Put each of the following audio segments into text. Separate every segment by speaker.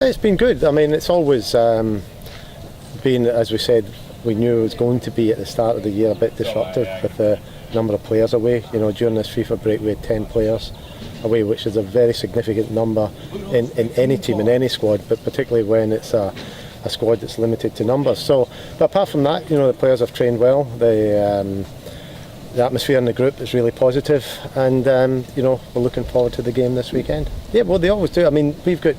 Speaker 1: It's been good. I mean, it's always been, as we said, we knew it was going to be at the start of the year a bit disruptive with the number of players away. You know, during this FIFA break we had 10 players away, which is a very significant number in any team, in any squad, but particularly when it's a squad that's limited to numbers. So, but apart from that, you know, the players have trained well. The atmosphere in the group is really positive, and you know, we're looking forward to the game this weekend. Yeah, well, they always do. I mean, we've got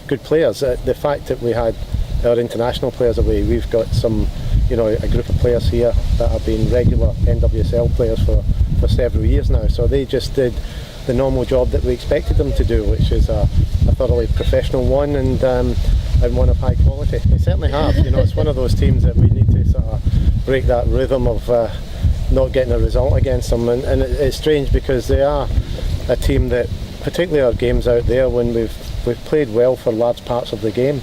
Speaker 1: good players. The fact that we had our international players away, we've got some, you know, a group of players here that have been regular NWSL players for several years now. So they just did the normal job that we expected them to do, which is a thoroughly professional one and one of high quality. They certainly have. You know, it's one of those teams that we need to sort of break that rhythm of not getting a result against them. And it's strange because they are a team that, particularly our games out there, when we've played well for large parts of the game,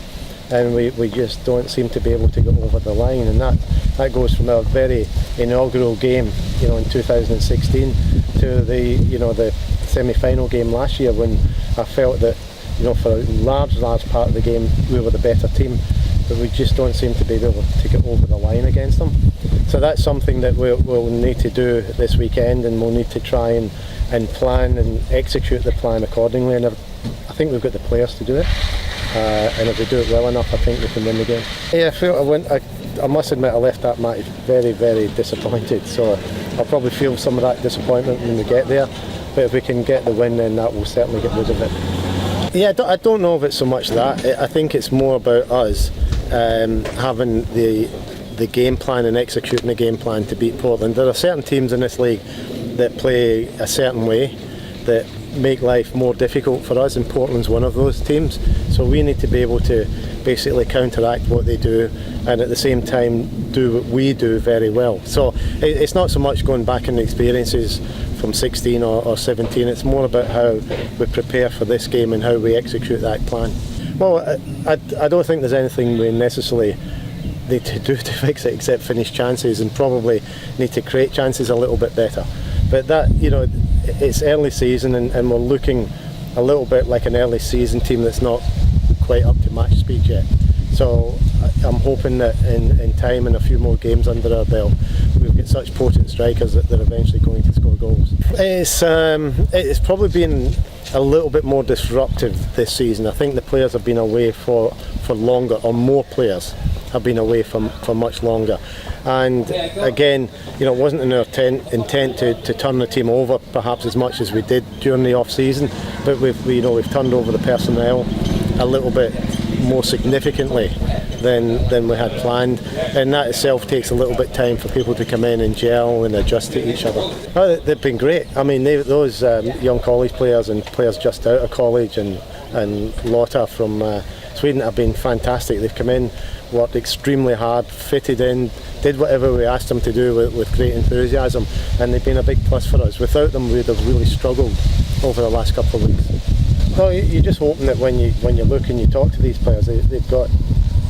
Speaker 1: and we just don't seem to be able to get over the line, and that goes from our very inaugural game, you know, in 2016 to the semi-final game last year, when I felt that, you know, for a large part of the game we were the better team, but we just don't seem to be able to get over the line against them. So that's something that we'll need to do this weekend, and we'll need to try and plan and execute the plan accordingly, and I think we've got the players to do it, and if we do it well enough, I think we can win the game. Yeah, I must admit I left that match very, very disappointed, so I'll probably feel some of that disappointment when we get there, but if we can get the win, then that will certainly get rid of it. Yeah, I don't know if it's so much that. I think it's more about us having the game plan and executing the game plan to beat Portland. There are certain teams in this league that play a certain way that make life more difficult for us, and Portland's one of those teams. So we need to be able to basically counteract what they do, and at the same time do what we do very well. So it's not so much going back in the experiences from 16 or 17, it's more about how we prepare for this game and how we execute that plan. Well, I don't think there's anything we necessarily need to do to fix it except finish chances, and probably need to create chances a little bit better. But that, you know, it's early season, and we're looking a little bit like an early season team that's not quite up to match speed yet. So I'm hoping that in time and a few more games under our belt, we've got such potent strikers that they're eventually going to score goals. It's probably been a little bit more disruptive this season. I think the players have been away for longer, or more players have been away for much longer. And again, you know, it wasn't in our intent to turn the team over perhaps as much as we did during the off season, but we've turned over the personnel a little bit more significantly than we had planned, and that itself takes a little bit of time for people to come in and gel and adjust to each other. Oh, they've been great. I mean, those young college players and players just out of college and Lotta from Sweden have been fantastic. They've come in, worked extremely hard, fitted in, did whatever we asked them to do with great enthusiasm, and they've been a big plus for us. Without them, we'd have really struggled over the last couple of weeks. Well, you're just hoping that when you look and you talk to these players, they've got,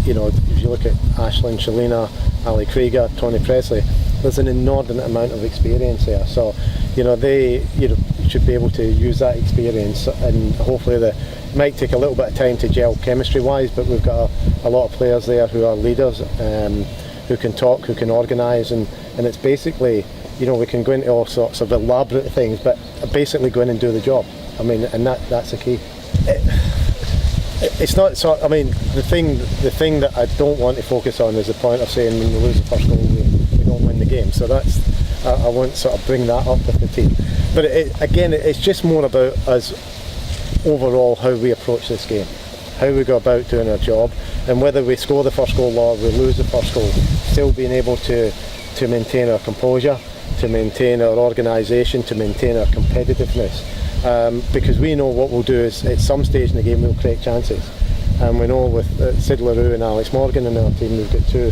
Speaker 1: you know, if you look at Ashlyn, Shalina, Ali Krieger, Tony Presley, there's an inordinate amount of experience there. So, you know, they should be able to use that experience, and hopefully it might take a little bit of time to gel chemistry-wise, but we've got a lot of players there who are leaders, who can talk, who can organise, and it's basically, you know, we can go into all sorts of elaborate things, but basically go in and do the job. I mean, and that's the key. It's not so. I mean, the thing that I don't want to focus on is the point of saying when we lose the first goal, we don't win the game. So that's, I won't sort of bring that up with the team. But again, it's just more about us overall, how we approach this game, how we go about doing our job, and whether we score the first goal or we lose the first goal, still being able to maintain our composure, to maintain our organisation, to maintain our competitiveness. Because we know what we'll do is at some stage in the game we'll create chances, and we know with Sid LaRue and Alex Morgan in our team, we've got two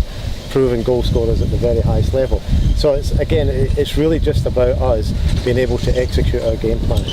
Speaker 1: proven goal scorers at the very highest level. So it's really just about us being able to execute our game plan.